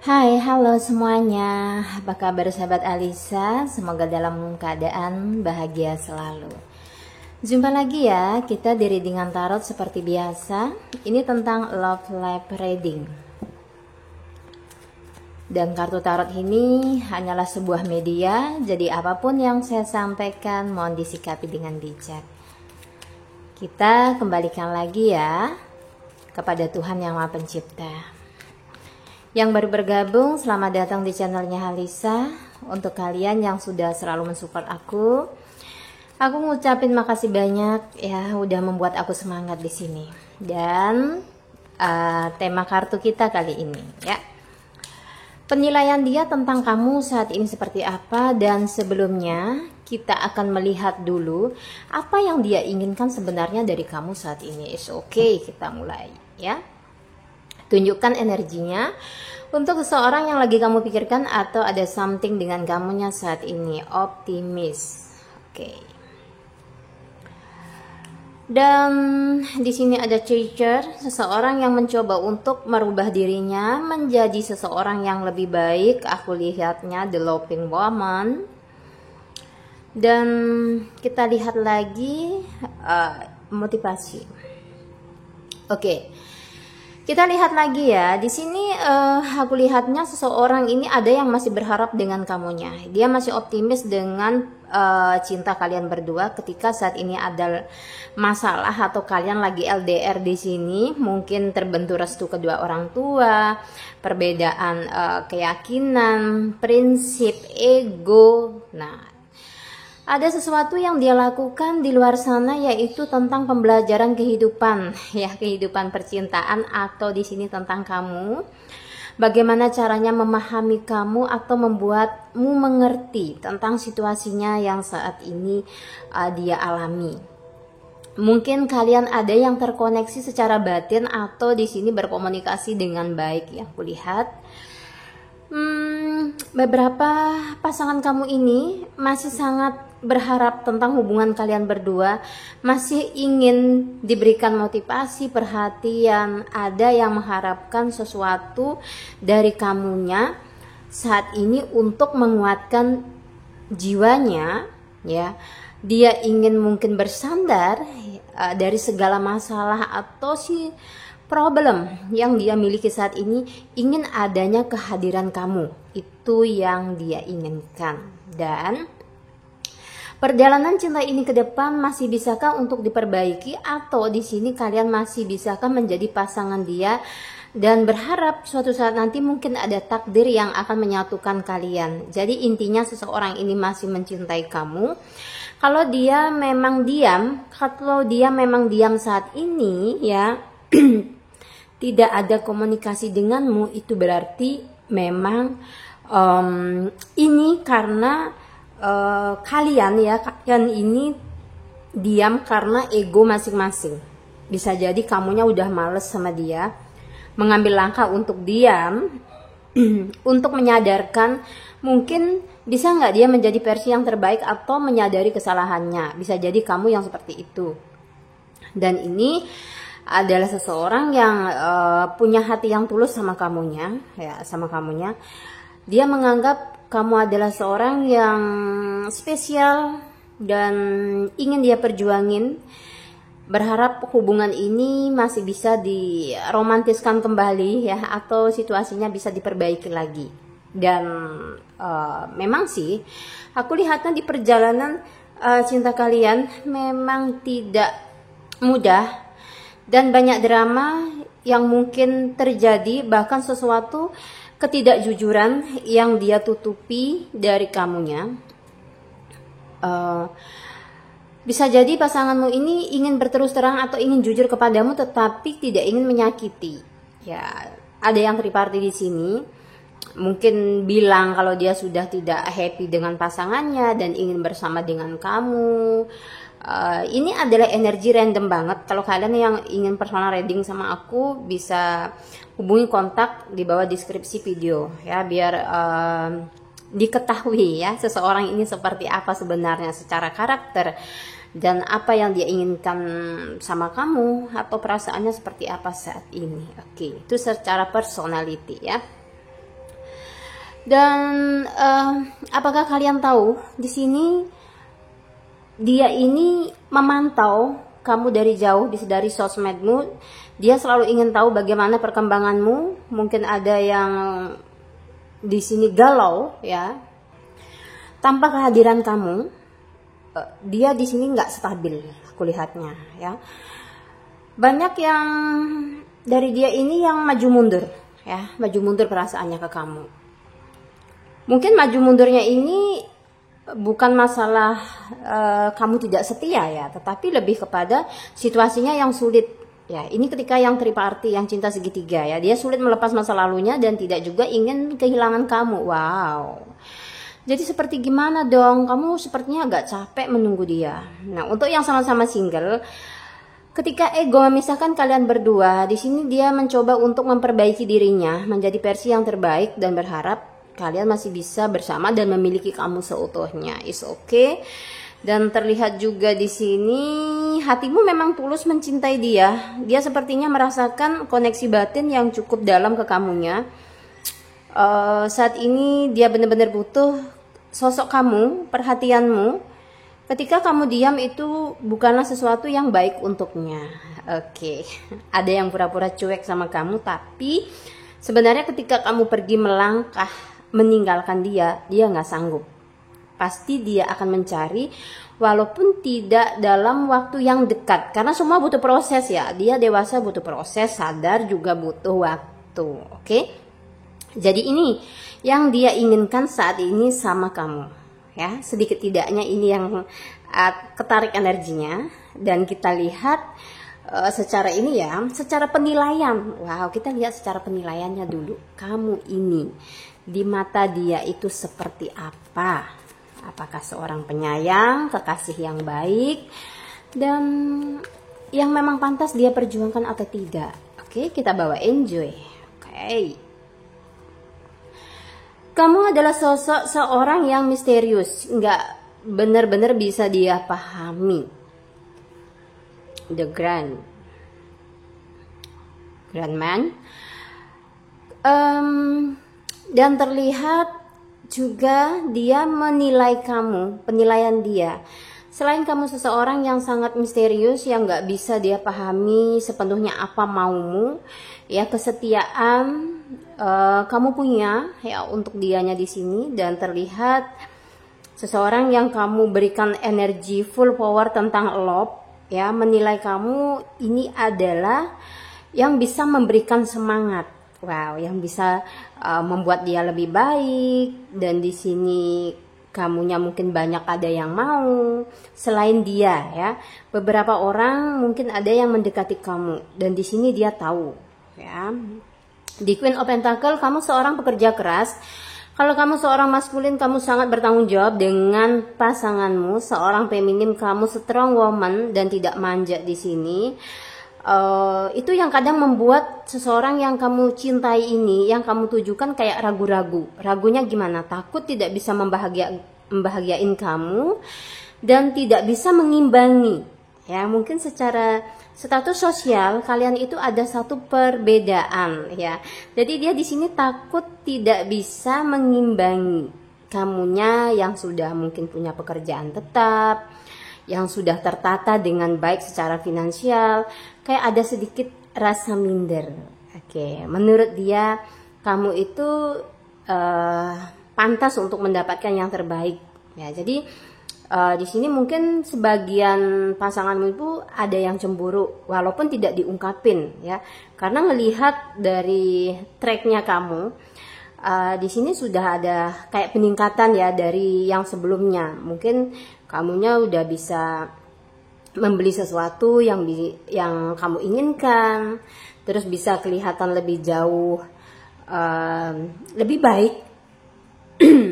Hai, halo semuanya. Apa kabar sahabat Alisa? Semoga dalam keadaan bahagia selalu. Jumpa lagi ya, kita di readingan tarot seperti biasa. Ini tentang love life reading. Dan kartu tarot ini hanyalah sebuah media, jadi apapun yang saya sampaikan mohon disikapi dengan bijak. Kita kembalikan lagi ya kepada Tuhan Yang Maha Pencipta. Yang baru bergabung, selamat datang di channelnya Halisa. Untuk kalian yang sudah selalu mensupport aku ngucapin makasih banyak ya, udah membuat aku semangat di sini. Dan tema kartu kita kali ini ya, penilaian dia tentang kamu saat ini seperti apa. Dan sebelumnya kita akan melihat dulu apa yang dia inginkan sebenarnya dari kamu saat ini. Oke, kita mulai ya. Tunjukkan energinya untuk seseorang yang lagi kamu pikirkan atau ada something dengan kamunya saat ini. Optimis. Oke. Dan di sini ada teacher, seseorang yang mencoba untuk merubah dirinya menjadi seseorang yang lebih baik. Aku lihatnya the loving woman. Dan kita lihat lagi motivasi. Oke. Kita lihat lagi ya, di sini aku lihatnya seseorang ini ada yang masih berharap dengan kamunya. Dia masih optimis dengan cinta kalian berdua ketika saat ini ada masalah atau kalian lagi LDR di sini. Mungkin terbentur restu kedua orang tua, perbedaan keyakinan, prinsip, ego. Nah, ada sesuatu yang dia lakukan di luar sana, yaitu tentang pembelajaran kehidupan ya, kehidupan percintaan, atau di sini tentang kamu. Bagaimana caranya memahami kamu atau membuatmu mengerti tentang situasinya yang saat ini dia alami. Mungkin kalian ada yang terkoneksi secara batin atau di sini berkomunikasi dengan baik ya, aku lihat. Beberapa pasangan kamu ini masih sangat berharap tentang hubungan kalian berdua, masih ingin diberikan motivasi, perhatian, ada yang mengharapkan sesuatu dari kamunya saat ini untuk menguatkan jiwanya ya. Dia ingin mungkin bersandar dari segala masalah atau problem yang dia miliki saat ini, ingin adanya kehadiran kamu. Itu yang dia inginkan. Dan perjalanan cinta ini ke depan masih bisakah untuk diperbaiki, atau di sini kalian masih bisakah menjadi pasangan dia dan berharap suatu saat nanti mungkin ada takdir yang akan menyatukan kalian. Jadi intinya seseorang ini masih mencintai kamu. Kalau dia memang diam saat ini ya, tidak ada komunikasi denganmu, itu berarti memang ini karena kalian ini diam karena ego masing-masing. Bisa jadi kamunya udah males sama dia, mengambil langkah untuk diam untuk menyadarkan, mungkin bisa nggak dia menjadi versi yang terbaik atau menyadari kesalahannya. Bisa jadi kamu yang seperti itu. Dan ini adalah seseorang yang punya hati yang tulus sama kamunya ya, Dia menganggap kamu adalah seorang yang spesial dan ingin dia perjuangin, berharap hubungan ini masih bisa diromantiskan kembali ya, atau situasinya bisa diperbaiki lagi. Dan memang sih aku lihatnya di perjalanan cinta kalian memang tidak mudah dan banyak drama yang mungkin terjadi, bahkan sesuatu ketidakjujuran yang dia tutupi dari kamunya. Bisa jadi pasanganmu ini ingin berterus terang atau ingin jujur kepadamu, tetapi tidak ingin menyakiti. Ya, ada yang triparty di sini. Mungkin bilang kalau dia sudah tidak happy dengan pasangannya dan ingin bersama dengan kamu. Ini adalah energi random banget. Kalau kalian yang ingin personal reading sama aku, bisa hubungi kontak di bawah deskripsi video ya, biar diketahui ya seseorang ini seperti apa sebenarnya secara karakter dan apa yang dia inginkan sama kamu, atau perasaannya seperti apa saat ini. Oke, itu secara personality ya. Dan apakah kalian tahu di sini dia ini memantau kamu dari jauh, dari sosmedmu. Dia selalu ingin tahu bagaimana perkembanganmu. Mungkin ada yang di sini galau ya. Tanpa kehadiran kamu, dia di sini nggak stabil, aku lihatnya ya. Banyak yang dari dia ini yang maju mundur ya, maju mundur perasaannya ke kamu. Mungkin maju mundurnya ini bukan masalah kamu tidak setia ya, tetapi lebih kepada situasinya yang sulit ya. Ini ketika yang triparti, yang cinta segitiga ya, dia sulit melepas masa lalunya dan tidak juga ingin kehilangan kamu. Wow. Jadi seperti gimana dong? Kamu sepertinya agak capek menunggu dia. Nah, untuk yang sama-sama single, ketika ego memisahkan kalian berdua, di sini dia mencoba untuk memperbaiki dirinya menjadi versi yang terbaik dan berharap kalian masih bisa bersama dan memiliki kamu seutuhnya. Is okay. Dan terlihat juga di sini hatimu memang tulus mencintai dia. Dia sepertinya merasakan koneksi batin yang cukup dalam ke kamunya. Saat ini dia benar-benar butuh sosok kamu, perhatianmu. Ketika kamu diam itu bukanlah sesuatu yang baik untuknya. Oke. Ada yang pura-pura cuek sama kamu, tapi sebenarnya ketika kamu pergi melangkah meninggalkan dia nggak sanggup. Pasti dia akan mencari, walaupun tidak dalam waktu yang dekat, karena semua butuh proses ya. Dia dewasa, butuh proses, sadar juga butuh waktu. Oke? Jadi ini yang dia inginkan saat ini sama kamu ya. Sedikit tidaknya ini yang ketarik energinya. Dan kita lihat secara ini ya, secara penilaian. Wow, kita lihat secara penilaiannya dulu. Kamu ini di mata dia itu seperti apa? Apakah seorang penyayang, kekasih yang baik, dan yang memang pantas dia perjuangkan atau tidak? Oke, kita bawa enjoy. Oke. Kamu adalah sosok seorang yang misterius, nggak benar-benar bisa dia pahami. The Grandman. Dan terlihat juga dia menilai kamu, penilaian dia. Selain kamu seseorang yang sangat misterius, yang nggak bisa dia pahami sepenuhnya apa maumu, ya kesetiaan kamu punya ya untuk dianya di sini. Dan terlihat seseorang yang kamu berikan energi full power tentang love, ya menilai kamu ini adalah yang bisa memberikan semangat. Wow, yang bisa membuat dia lebih baik. Dan di sini kamunya mungkin banyak ada yang mau selain dia ya. Beberapa orang mungkin ada yang mendekati kamu dan di sini dia tahu ya. Di Queen of Pentacle, kamu seorang pekerja keras. Kalau kamu seorang maskulin, kamu sangat bertanggung jawab dengan pasanganmu. Seorang feminim, kamu strong woman dan tidak manja di sini. Itu yang kadang membuat seseorang yang kamu cintai ini, yang kamu tujukan kayak ragu-ragu. Ragunya gimana? Takut tidak bisa membahagiain kamu dan tidak bisa mengimbangi. Ya, mungkin secara status sosial kalian itu ada satu perbedaan ya. Jadi dia di sini takut tidak bisa mengimbangi kamunya yang sudah mungkin punya pekerjaan tetap, yang sudah tertata dengan baik secara finansial, kayak ada sedikit rasa minder. Oke, menurut dia kamu itu pantas untuk mendapatkan yang terbaik. Ya, jadi di sini mungkin sebagian pasanganmu itu ada yang cemburu, walaupun tidak diungkapin ya, karena melihat dari tracknya kamu. Di sini sudah ada kayak peningkatan ya dari yang sebelumnya. Mungkin kamunya udah bisa membeli sesuatu yang kamu inginkan, terus bisa kelihatan lebih jauh, lebih baik.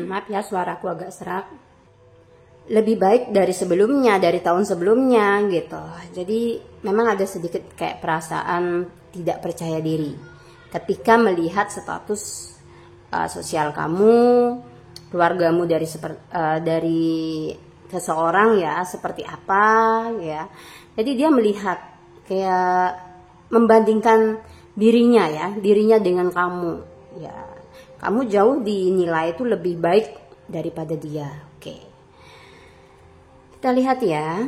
Maaf ya, suaraku agak serak. Lebih baik dari sebelumnya, dari tahun sebelumnya gitu. Jadi memang ada sedikit kayak perasaan tidak percaya diri ketika melihat status sosial kamu, keluargamu dari seseorang ya seperti apa ya. Jadi dia melihat kayak membandingkan dirinya dengan kamu ya. kamu jauh dinilai itu lebih baik daripada dia. Oke. Kita lihat ya.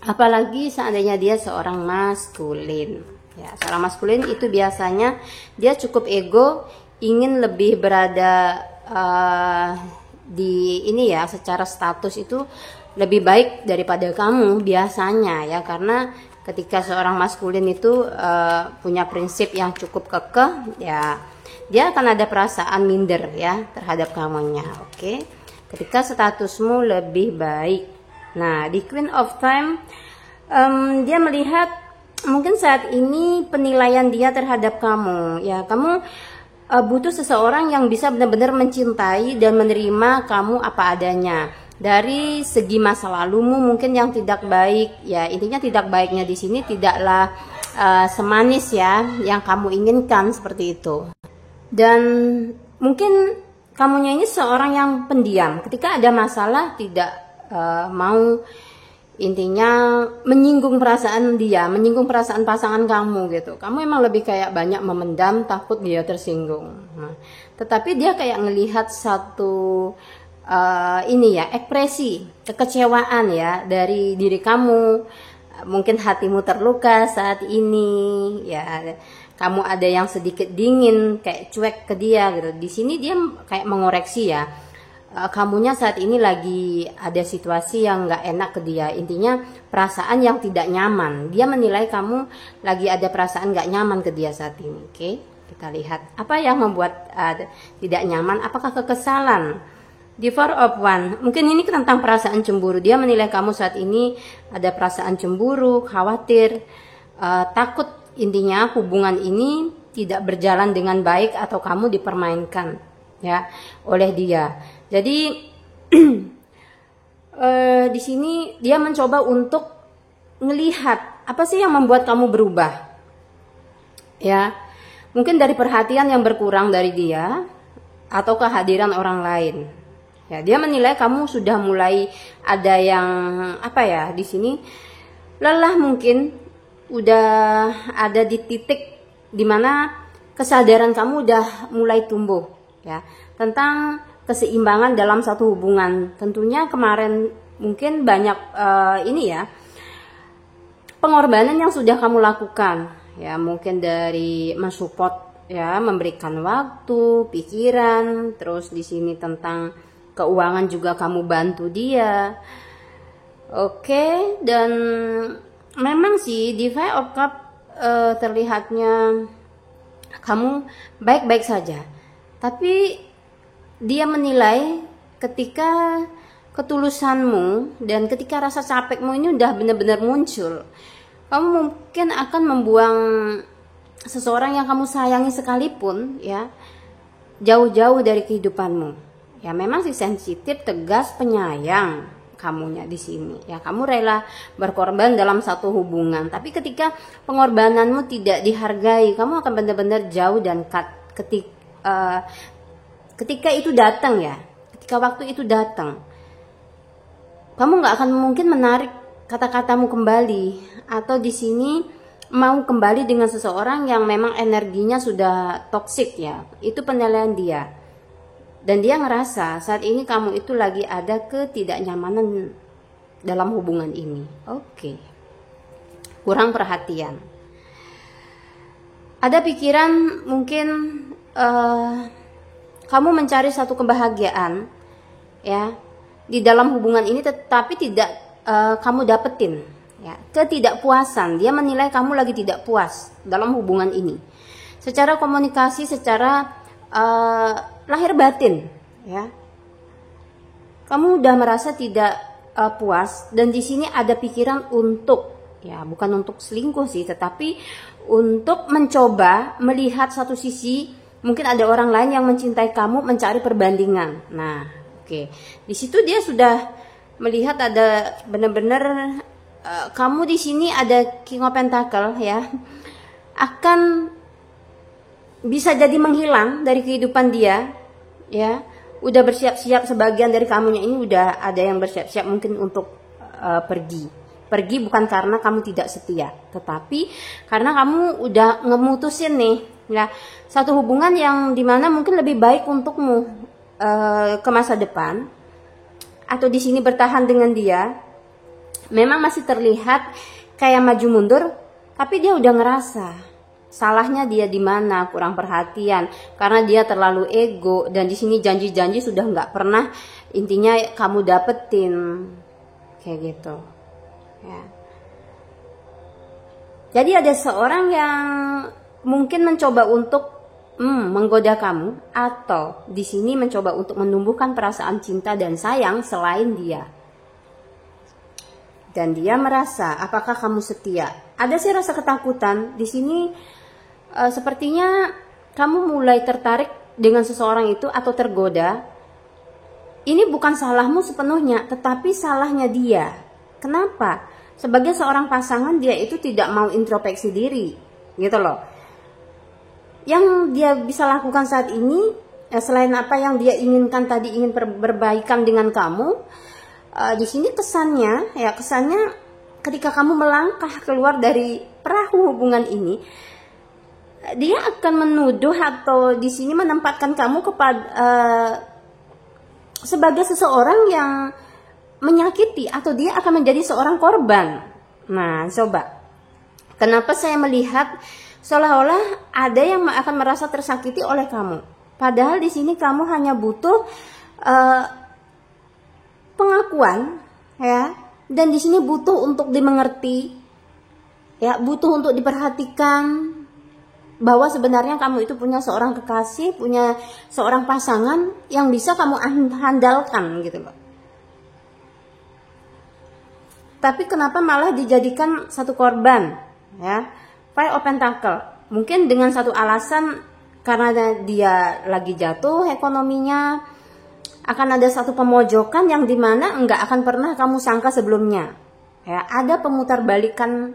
Apalagi seandainya dia seorang maskulin. Ya, seorang maskulin itu biasanya dia cukup ego, ingin lebih berada di ini ya, secara status itu lebih baik daripada kamu biasanya ya, karena ketika seorang maskulin itu punya prinsip yang cukup kekeh ya, dia akan ada perasaan minder ya terhadap kamunya. Oke. Ketika statusmu lebih baik. Nah, di Queen of Time dia melihat mungkin saat ini penilaian dia terhadap kamu ya, kamu butuh seseorang yang bisa benar-benar mencintai dan menerima kamu apa adanya. Dari segi masa lalumu mungkin yang tidak baik ya, intinya tidak baiknya di sini tidaklah semanis ya yang kamu inginkan, seperti itu. Dan mungkin kamunya ini seorang yang pendiam, ketika ada masalah tidak mau intinya menyinggung perasaan dia, menyinggung perasaan pasangan kamu gitu. Kamu emang lebih kayak banyak memendam, takut dia tersinggung. Nah, tetapi dia kayak ngelihat satu ini ya, ekspresi kekecewaan ya dari diri kamu. Mungkin hatimu terluka saat ini ya, kamu ada yang sedikit dingin, kayak cuek ke dia gitu. Di sini dia kayak mengoreksi ya, kamunya saat ini lagi ada situasi yang nggak enak ke dia, intinya perasaan yang tidak nyaman. Dia menilai kamu lagi ada perasaan nggak nyaman ke dia saat ini. Oke, kita lihat apa yang membuat tidak nyaman. Apakah kekesalan? Di Four of Wands, mungkin ini tentang perasaan cemburu. Dia menilai kamu saat ini ada perasaan cemburu, khawatir, takut, intinya hubungan ini tidak berjalan dengan baik atau kamu dipermainkan ya oleh dia. Jadi di sini dia mencoba untuk melihat apa sih yang membuat kamu berubah ya, mungkin dari perhatian yang berkurang dari dia atau kehadiran orang lain ya. Dia menilai kamu sudah mulai ada yang apa ya, di sini lelah, mungkin udah ada di titik dimana kesadaran kamu udah mulai tumbuh ya tentang keseimbangan dalam satu hubungan. Tentunya kemarin mungkin banyak ini ya, pengorbanan yang sudah kamu lakukan ya, mungkin dari mensupport ya, memberikan waktu, pikiran, terus di sini tentang keuangan juga kamu bantu dia. Oke, dan memang sih di Five of Cups terlihatnya kamu baik-baik saja, tapi dia menilai ketika ketulusanmu dan ketika rasa capekmu ini udah benar-benar muncul, kamu mungkin akan membuang seseorang yang kamu sayangi sekalipun ya, jauh-jauh dari kehidupanmu. Ya memang sih sensitif, tegas, penyayang kamunya di sini. Ya kamu rela berkorban dalam satu hubungan, tapi ketika pengorbananmu tidak dihargai, kamu akan benar-benar jauh dan ketika itu datang ya, ketika waktu itu datang, kamu nggak akan mungkin menarik kata-katamu kembali, atau di sini mau kembali dengan seseorang yang memang energinya sudah toksik ya. Itu penilaian dia. Dan dia ngerasa saat ini kamu itu lagi ada ketidaknyamanan dalam hubungan ini. Oke. Kurang perhatian. Ada pikiran mungkin kamu mencari satu kebahagiaan ya di dalam hubungan ini, tetapi tidak kamu dapetin ya. Ketidakpuasan. Dia menilai kamu lagi tidak puas dalam hubungan ini. Secara komunikasi, secara lahir batin ya, kamu udah merasa tidak puas, dan di sini ada pikiran untuk ya, bukan untuk selingkuh sih, tetapi untuk mencoba melihat satu sisi, mungkin ada orang lain yang mencintai kamu, mencari perbandingan. Nah oke, di situ dia sudah melihat ada benar-benar kamu di sini ada King of Pentacle ya, akan bisa jadi menghilang dari kehidupan dia ya. Udah bersiap-siap, sebagian dari kamunya ini udah ada yang bersiap-siap mungkin untuk pergi bukan karena kamu tidak setia, tetapi karena kamu udah ngemutusin nih Ya, satu hubungan yang dimana mungkin lebih baik untukmu ke masa depan, atau di sini bertahan dengan dia, memang masih terlihat kayak maju mundur, tapi dia udah ngerasa salahnya dia di mana, kurang perhatian karena dia terlalu ego, dan di sini janji-janji sudah nggak pernah intinya kamu dapetin, kayak gitu. Ya. Jadi ada seorang yang mungkin mencoba untuk menggoda kamu, atau di sini mencoba untuk menumbuhkan perasaan cinta dan sayang selain dia. Dan dia merasa apakah kamu setia. Ada sih rasa ketakutan di sini. Sepertinya kamu mulai tertarik dengan seseorang itu atau tergoda. Ini bukan salahmu sepenuhnya, tetapi salahnya dia. Kenapa? Sebagai seorang pasangan, dia itu tidak mau introspeksi diri, gitu loh. Yang dia bisa lakukan saat ini, selain apa yang dia inginkan tadi, ingin berbaikan dengan kamu, di sini kesannya ketika kamu melangkah keluar dari perahu hubungan ini, dia akan menuduh atau di sini menempatkan kamu sebagai seseorang yang menyakiti, atau dia akan menjadi seorang korban. Nah, coba, kenapa saya melihat seolah-olah ada yang akan merasa tersakiti oleh kamu, padahal di sini kamu hanya butuh pengakuan, ya, dan di sini butuh untuk dimengerti, ya, butuh untuk diperhatikan bahwa sebenarnya kamu itu punya seorang kekasih, punya seorang pasangan yang bisa kamu handalkan, gitu loh. Tapi kenapa malah dijadikan satu korban, ya? Five of Pentacle. Mungkin dengan satu alasan karena dia lagi jatuh ekonominya, akan ada satu pemojokan yang dimana enggak akan pernah kamu sangka sebelumnya. Ya, ada pemutar balikan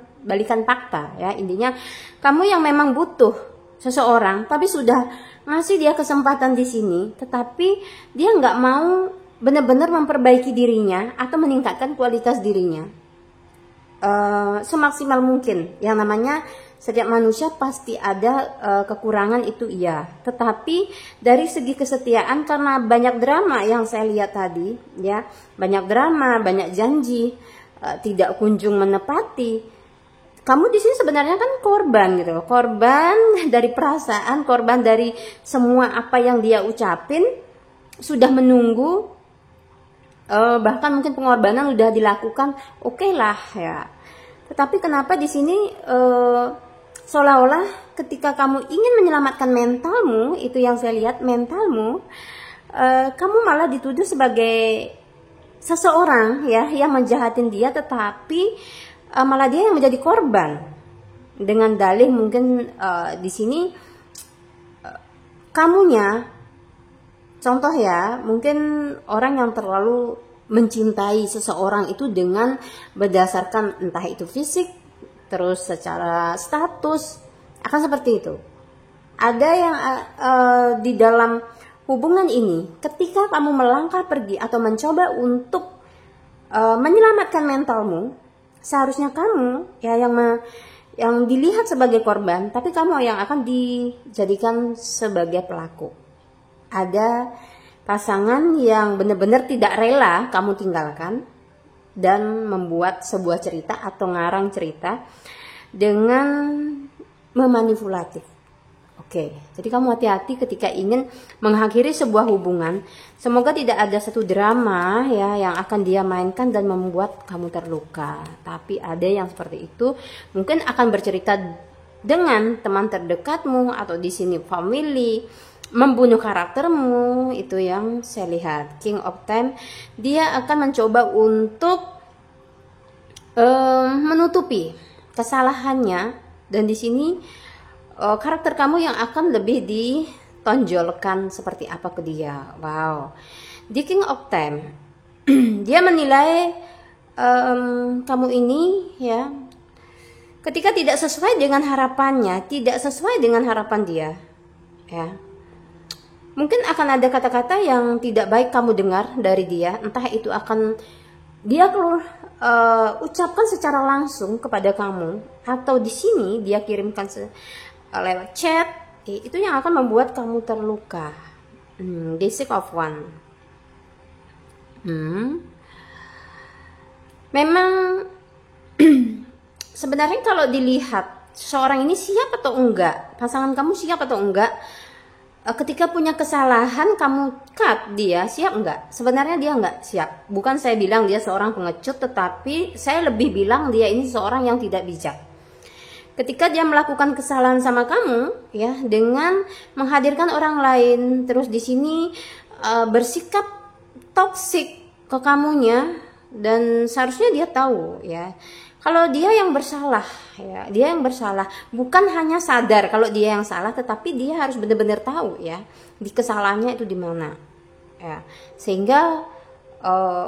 fakta, ya. Intinya kamu yang memang butuh seseorang, tapi sudah ngasih dia kesempatan di sini, tetapi dia nggak mau benar-benar memperbaiki dirinya atau meningkatkan kualitas dirinya semaksimal mungkin. Yang namanya setiap manusia pasti ada kekurangan, itu iya. Tetapi dari segi kesetiaan, karena banyak drama yang saya lihat tadi, ya, banyak drama, banyak janji, tidak kunjung menepati. Kamu di sini sebenarnya kan korban, gitu loh. Korban dari perasaan, korban dari semua apa yang dia ucapin, sudah menunggu. Bahkan mungkin pengorbanan udah dilakukan, oke lah, ya. Tetapi kenapa di sini seolah-olah ketika kamu ingin menyelamatkan mentalmu, itu yang saya lihat, mentalmu, kamu malah dituduh sebagai seseorang, ya, yang menjahatin dia, tetapi malah dia yang menjadi korban dengan dalih mungkin di sini kamunya. Contoh, ya, mungkin orang yang terlalu mencintai seseorang itu dengan berdasarkan entah itu fisik, terus secara status, akan seperti itu. Ada yang di dalam hubungan ini, ketika kamu melangkah pergi atau mencoba untuk menyelamatkan mentalmu, seharusnya kamu, ya, yang dilihat sebagai korban, tapi kamu yang akan dijadikan sebagai pelaku. Ada pasangan yang benar-benar tidak rela kamu tinggalkan dan membuat sebuah cerita atau ngarang cerita dengan memanipulatif. Oke, jadi kamu hati-hati ketika ingin mengakhiri sebuah hubungan. Semoga tidak ada satu drama, ya, yang akan dia mainkan dan membuat kamu terluka. Tapi ada yang seperti itu, mungkin akan bercerita dengan teman terdekatmu atau di sini family, membunuh karaktermu. Itu yang saya lihat. King of Time, dia akan mencoba untuk menutupi kesalahannya, dan di sini karakter kamu yang akan lebih ditonjolkan seperti apa ke dia. Wow, di King of Time dia menilai kamu ini, ya, ketika tidak sesuai dengan harapannya, tidak sesuai dengan harapan dia, ya, mungkin akan ada kata-kata yang tidak baik kamu dengar dari dia, entah itu akan dia ucapkan secara langsung kepada kamu, atau di sini dia kirimkan lewat chat, itu yang akan membuat kamu terluka. The Six of Wands. Memang sebenarnya kalau dilihat seseorang ini siap atau enggak, pasangan kamu siap atau enggak, ketika punya kesalahan kamu cut dia, siap enggak? Sebenarnya dia enggak siap. Bukan saya bilang dia seorang pengecut, tetapi saya lebih bilang dia ini seorang yang tidak bijak. Ketika dia melakukan kesalahan sama kamu, ya, dengan menghadirkan orang lain, terus di sini bersikap toksik ke kamunya, dan seharusnya dia tahu, ya, kalau dia yang bersalah, ya, dia yang bersalah, bukan hanya sadar kalau dia yang salah, tetapi dia harus benar-benar tahu, ya, di kesalahannya itu di mana, ya, sehingga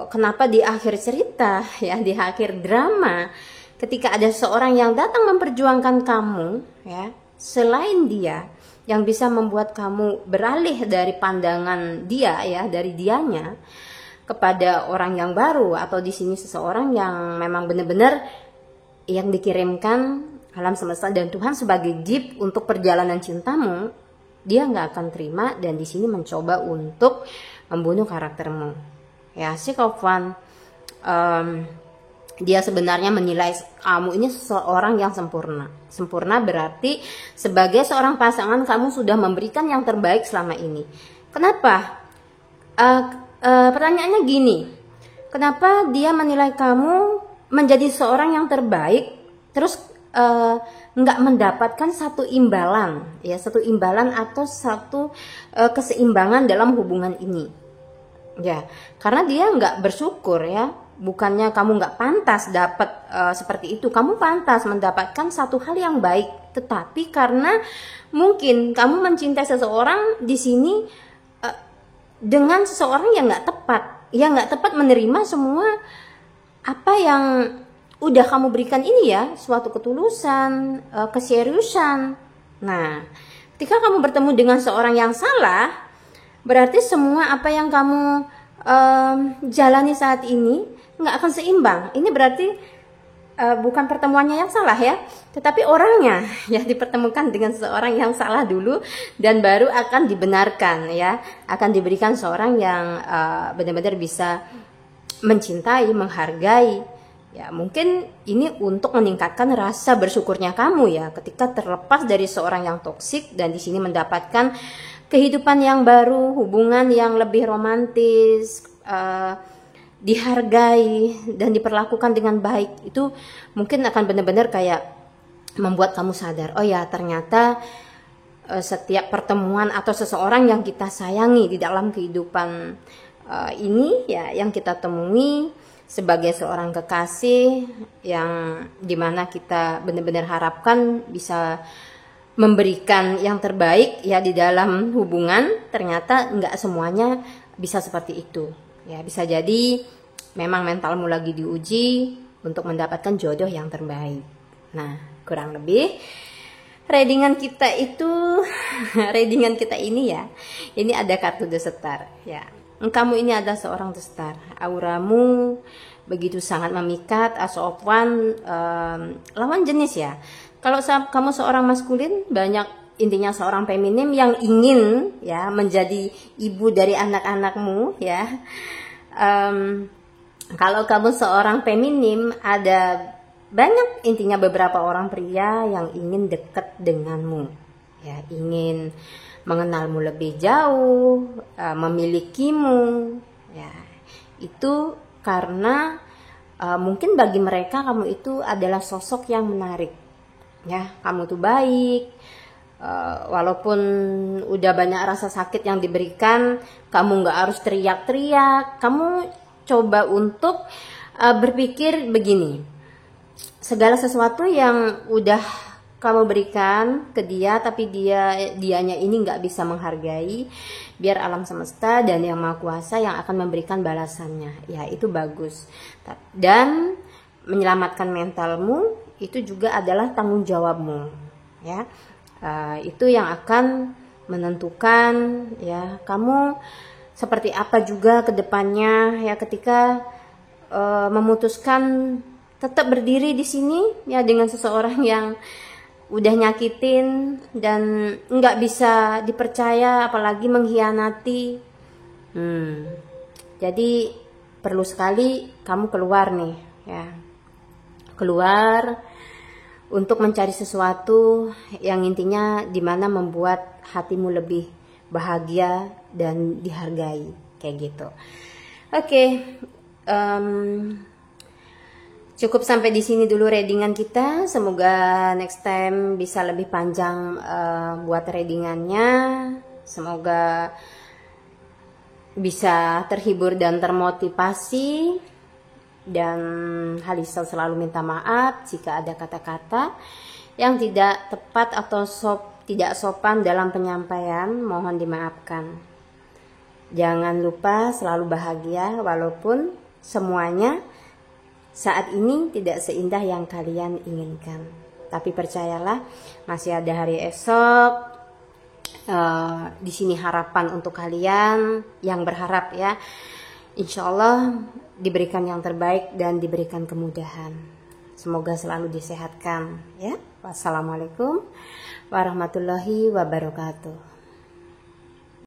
kenapa di akhir cerita, ya, di akhir drama, ketika ada seorang yang datang memperjuangkan kamu, ya, selain dia yang bisa membuat kamu beralih dari pandangan dia, ya, dari dianya kepada orang yang baru, atau di sini seseorang yang memang benar-benar yang dikirimkan alam semesta dan Tuhan sebagai gift untuk perjalanan cintamu, dia nggak akan terima dan di sini mencoba untuk membunuh karaktermu. Ya, Six of Wands, dia sebenarnya menilai kamu ini seseorang yang sempurna. Sempurna berarti sebagai seorang pasangan kamu sudah memberikan yang terbaik selama ini. Kenapa? Pertanyaannya gini, kenapa dia menilai kamu menjadi seorang yang terbaik, terus nggak mendapatkan satu imbalan, ya, satu imbalan atau satu keseimbangan dalam hubungan ini, ya, karena dia nggak bersyukur, ya. Bukannya kamu nggak pantas dapat seperti itu, kamu pantas mendapatkan satu hal yang baik, tetapi karena mungkin kamu mencintai seseorang di sini dengan seseorang yang nggak tepat, menerima semua apa yang udah kamu berikan ini, ya, suatu ketulusan, keseriusan. Nah, ketika kamu bertemu dengan seorang yang salah, berarti semua apa yang kamu jalani saat ini nggak akan seimbang. Ini berarti bukan pertemuannya yang salah, ya, tetapi orangnya ya dipertemukan dengan seseorang yang salah dulu dan baru akan dibenarkan, ya, akan diberikan seorang yang benar-benar bisa mencintai, menghargai, ya. Mungkin ini untuk meningkatkan rasa bersyukurnya kamu, ya, ketika terlepas dari seorang yang toksik dan di sini mendapatkan kehidupan yang baru, hubungan yang lebih romantis, dihargai dan diperlakukan dengan baik. Itu mungkin akan benar-benar kayak membuat kamu sadar, oh ya, ternyata setiap pertemuan atau seseorang yang kita sayangi di dalam kehidupan ini, ya, yang kita temui sebagai seorang kekasih yang dimana kita benar-benar harapkan bisa memberikan yang terbaik, ya, di dalam hubungan, ternyata nggak semuanya bisa seperti itu. Ya, bisa jadi memang mentalmu lagi diuji untuk mendapatkan jodoh yang terbaik. Nah, kurang lebih readingan kita ini, ya, ini ada kartu The Star, ya. Kamu ini adalah seorang The Star. Auramu begitu sangat memikat. As of Wands, lawan jenis, ya. Kalau kamu seorang maskulin, banyak intinya seorang feminim yang ingin, ya, menjadi ibu dari anak-anakmu, ya. Kalau kamu seorang feminim, ada banyak intinya beberapa orang pria yang ingin dekat denganmu, ya, ingin mengenalmu lebih jauh, memilikimu, ya. Itu karena mungkin bagi mereka kamu itu adalah sosok yang menarik, ya. Kamu tuh baik, walaupun udah banyak rasa sakit yang diberikan, kamu nggak harus teriak-teriak. Kamu coba untuk berpikir begini, segala sesuatu yang udah kamu berikan ke dia, tapi dianya ini nggak bisa menghargai, biar alam semesta dan yang maha kuasa yang akan memberikan balasannya, ya, itu bagus. Dan menyelamatkan mentalmu itu juga adalah tanggung jawabmu, ya. Itu yang akan menentukan, ya, kamu seperti apa juga ke depannya, ya, ketika memutuskan tetap berdiri di sini, ya, dengan seseorang yang udah nyakitin dan nggak bisa dipercaya, apalagi mengkhianati. Jadi perlu sekali kamu keluar nih ya, keluar untuk mencari sesuatu yang intinya dimana membuat hatimu lebih bahagia dan dihargai, kayak gitu. Oke, cukup sampai di sini dulu readingan kita. Semoga next time bisa lebih panjang buat readingannya. Semoga bisa terhibur dan termotivasi. Dan Halisa selalu minta maaf jika ada kata-kata yang tidak tepat atau tidak sopan dalam penyampaian. Mohon dimaafkan. Jangan lupa selalu bahagia walaupun semuanya saat ini tidak seindah yang kalian inginkan. Tapi percayalah, masih ada hari esok. Di sini harapan untuk kalian yang berharap ya. Insya Allah diberikan yang terbaik dan diberikan kemudahan. Semoga selalu disehatkan ya. Wassalamualaikum warahmatullahi wabarakatuh.